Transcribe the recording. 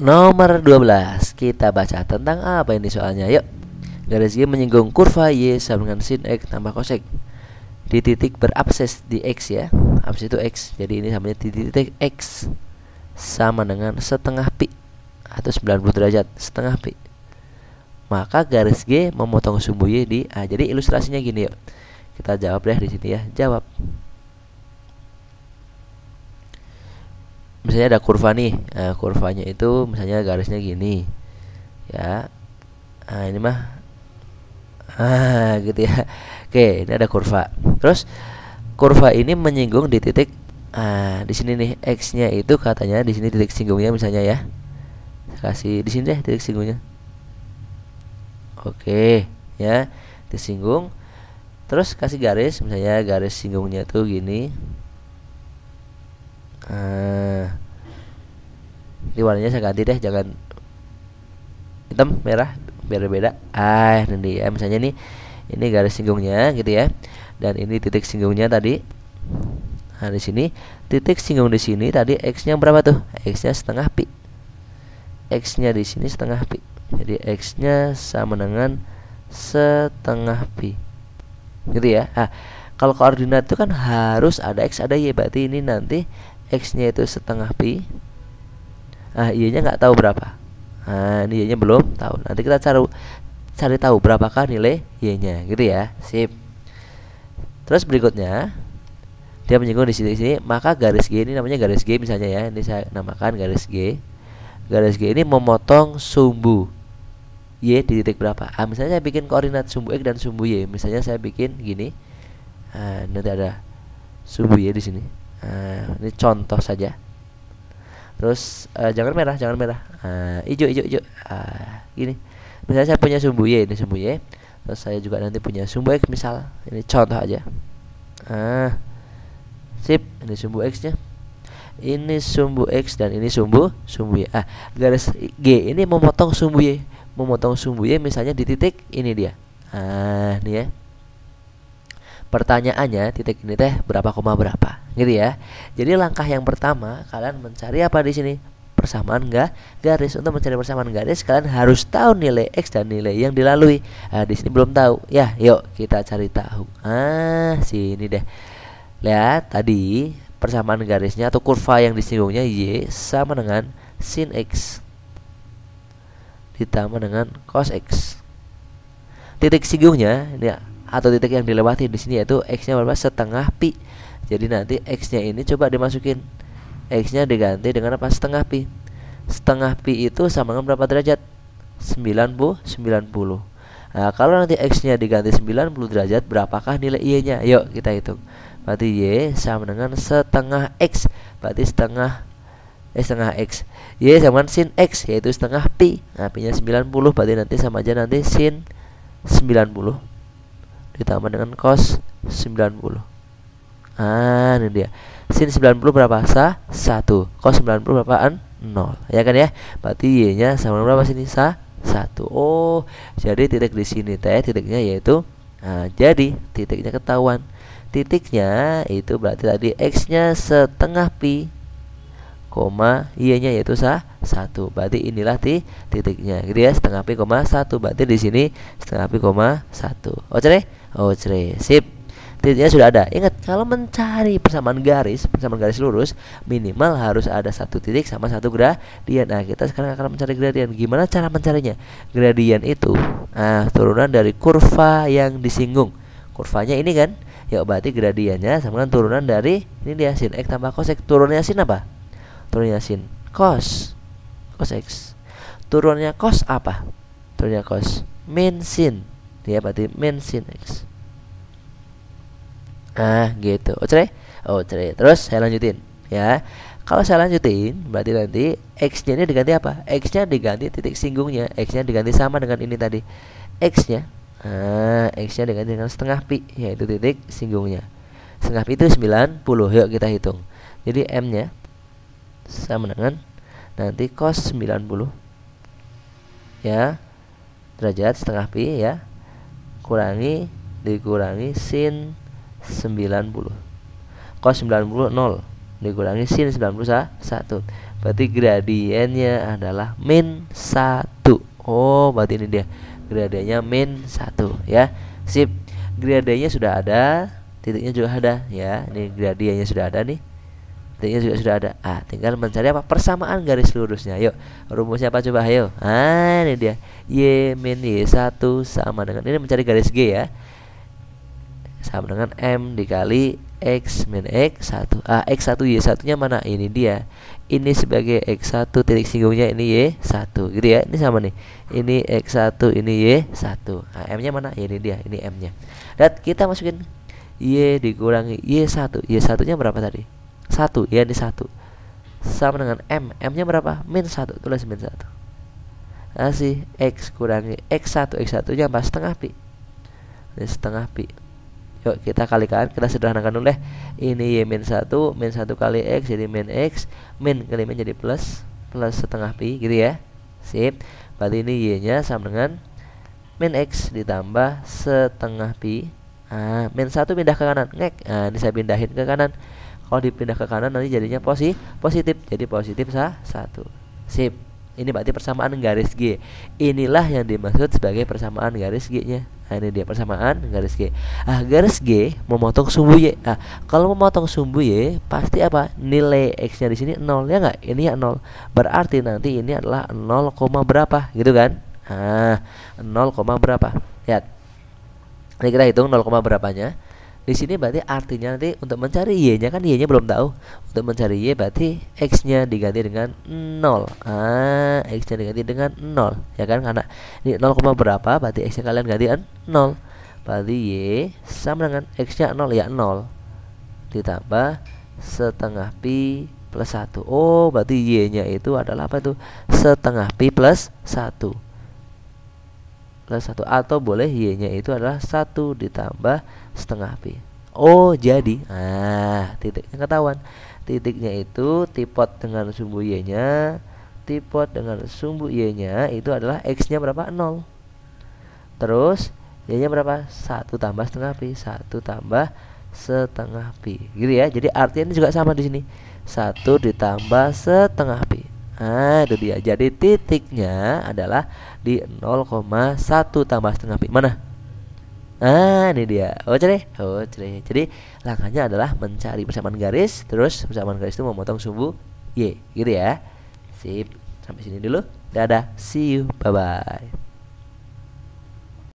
Nomor 12, kita baca tentang apa ini soalnya. Yuk. Garis G menyinggung kurva Y sama dengan sin X tambah cos X di titik berabses di X ya. Abses itu X. Jadi ini namanya di titik X sama dengan setengah pi atau 90 derajat setengah pi. Maka garis G memotong sumbu Y di A. Jadi ilustrasinya gini yuk. Kita jawab deh di sini ya. Jawab. Misalnya ada kurva nih. Nah, kurvanya itu misalnya garisnya gini. Ya. Nah, ini mah gitu ya. Oke, ini ada kurva. Terus kurva ini menyinggung di titik di sini nih X-nya itu katanya di sini titik singgungnya misalnya ya. Kasih di sini deh titik singgungnya. Oke, ya. Titik singgung. Terus kasih garis, misalnya garis singgungnya tuh gini. Ini warnanya saya ganti deh, jangan hitam, merah, biar beda. Ini ya, misalnya nih, ini garis singgungnya gitu ya, dan ini titik singgungnya tadi. Nah di sini titik singgung di sini tadi X-nya berapa tuh? X-nya setengah pi. X-nya di sini setengah pi. Jadi X-nya sama dengan setengah pi. Gitu ya. Nah, kalau koordinat itu kan harus ada X ada Y, berarti ini nanti X-nya itu setengah pi. Y-nya nggak tahu berapa. Ini Y-nya belum tahu. Nanti kita cari tahu berapakah nilai Y-nya, gitu ya. Sip. Terus berikutnya dia menyinggung di sini, maka garis G ini namanya garis G misalnya ya. Ini saya namakan garis G. Garis G ini memotong sumbu Y di titik berapa? Misalnya saya bikin koordinat sumbu X dan sumbu Y. Misalnya saya bikin gini. Nanti ada sumbu Y di sini. Ini contoh saja. Terus jangan merah, hijau. Gini. Misalnya saya punya sumbu Y, ini sumbu Y. Terus saya juga nanti punya sumbu X misal. Ini contoh aja. Sip, ini sumbu X-nya. Ini sumbu X dan ini sumbu Y. Garis G ini memotong sumbu Y. Memotong sumbu Y misalnya di titik ini dia. Ini ya. Pertanyaannya titik ini teh berapa koma berapa, gitu ya. Jadi langkah yang pertama kalian mencari apa di sini? Persamaan garis. Untuk mencari persamaan garis kalian harus tahu nilai X dan nilai yang dilalui. Di sini belum tahu. Ya, yuk kita cari tahu. Sini deh. Lihat tadi persamaan garisnya atau kurva yang disinggungnya Y sama dengan sin X ditambah dengan cos X. Titik singgungnya ini atau titik yang dilewati di sini yaitu X-nya berapa? Setengah pi. Jadi nanti X-nya ini coba dimasukin. X-nya diganti dengan apa? Setengah pi. Setengah pi itu sama dengan berapa derajat? 90. Nah, kalau nanti X-nya diganti 90 derajat, berapakah nilai Y-nya? Yuk kita hitung. Berarti Y sama dengan setengah X. Berarti setengah X. Y sama dengan sin X, yaitu setengah pi. Nah, pi-nya 90, berarti nanti sama aja nanti sin 90 ditambah dengan cos 90. Ini dia. Sin 90 berapa? 1. Cos 90 berapaan? 0. Ya kan ya? Berarti Y-nya sama dengan berapa sini? 1. Jadi titik di sini titiknya yaitu jadi titiknya ketahuan. Titiknya itu berarti tadi X-nya setengah pi, Y-nya yaitu 1. Berarti inilah titiknya. Gitu ya, setengah pi, 1. Berarti di sini setengah pi, 1. Ocre. Sip. Titiknya sudah ada. Ingat, kalau mencari persamaan garis lurus, minimal harus ada satu titik sama satu gradien. Nah, kita sekarang akan mencari gradien. Gimana cara mencarinya? Gradien itu turunan dari kurva yang disinggung. Kurvanya ini kan? Ya berarti gradiennya sama dengan turunan dari ini dia sin X tambah cos X. Turunnya sin apa? Turunnya sin cos X. Turunnya cos apa? Turunnya cos min sin. Dia berarti min sin X. Gitu. Ocre. Terus saya lanjutin ya. Kalau saya lanjutin berarti nanti X-nya ini diganti apa? X-nya diganti titik singgungnya. X-nya diganti sama dengan ini tadi. X-nya X-nya diganti dengan setengah pi, yaitu titik singgungnya. Setengah pi itu 90. Yuk kita hitung. Jadi M-nya sama dengan nanti cos 90 ya, derajat setengah pi ya, dikurangi sin 90. Cos 90 0. dikurangi sin 91. Berarti gradiennya adalah min 1. Oh, berarti ini dia. Gradiennya min 1 ya. Sip. Gradiennya sudah ada, titiknya juga ada ya. Ini gradiennya sudah ada nih. Titiknya juga sudah ada. Tinggal mencari apa? Persamaan garis lurusnya. Yuk, rumusnya apa coba? Ayo. Ini dia. Y min Y1 sama dengan, ini mencari garis G ya. Sama dengan M dikali X min X1. X1 Y1 nya mana? Ini dia. Ini sebagai X1, titik singgungnya ini Y1 gitu ya. Ini sama nih. Ini X1, ini Y1. M nya mana? Ini dia, ini M nya. Dan kita masukin Y dikurangi Y1. Y1 nya berapa tadi? 1 ya, ini 1. Sama dengan M. M nya berapa? Min 1. Tulis min 1. Kasih X kurangi X1. X1 nya apa? Setengah pi. Ini setengah pi. Yuk kita kalikan, kita sederhanakan dulu deh. Ini Y min 1 kali X jadi min X, min kali min jadi plus setengah pi gitu ya. Sip. Berarti ini Y nya sama dengan min X ditambah setengah pi. Min 1 pindah ke kanan, ngek. Ini saya pindahin ke kanan. Kalau dipindah ke kanan nanti jadinya positif. Jadi positif 1. Sip. Ini berarti persamaan garis G. Inilah yang dimaksud sebagai persamaan garis G-nya. Ini dia persamaan garis G. Garis G memotong sumbu Y. Kalau memotong sumbu Y pasti apa? Nilai X-nya di sini 0 ya enggak? Ini ya 0. Berarti nanti ini adalah 0, berapa gitu kan? 0, berapa? Lihat. Ini kita hitung 0, berapanya. Di sini berarti artinya nanti untuk mencari Y-nya kan Y-nya belum tahu. Untuk mencari Y berarti X-nya diganti dengan 0. X-nya diganti dengan 0 ya kan, karena ini 0, berapa berarti X-nya kalian ganti 0. Berarti Y sama dengan X-nya 0 ya 0 ditambah setengah pi plus 1. Oh, berarti Y-nya itu adalah apa itu? Setengah pi plus 1. Atau boleh Y-nya itu adalah 1 ditambah setengah pi. Oh, jadi titiknya ketahuan. Titiknya itu tipot dengan sumbu Y-nya, tipot dengan sumbu Y-nya itu adalah X-nya berapa? 0. Terus Y-nya berapa? 1 tambah setengah pi. 1 tambah setengah pi. Gitu ya. Jadi artinya juga sama di sini. 1 ditambah setengah pi. Itu dia. Jadi titiknya adalah di 0,1 tambah setengah pi. Mana? Ini dia. Jadi langkahnya adalah mencari persamaan garis, terus persamaan garis itu memotong sumbu Y, gitu ya. Sip. Sampai sini dulu. Dadah. See you. Bye bye.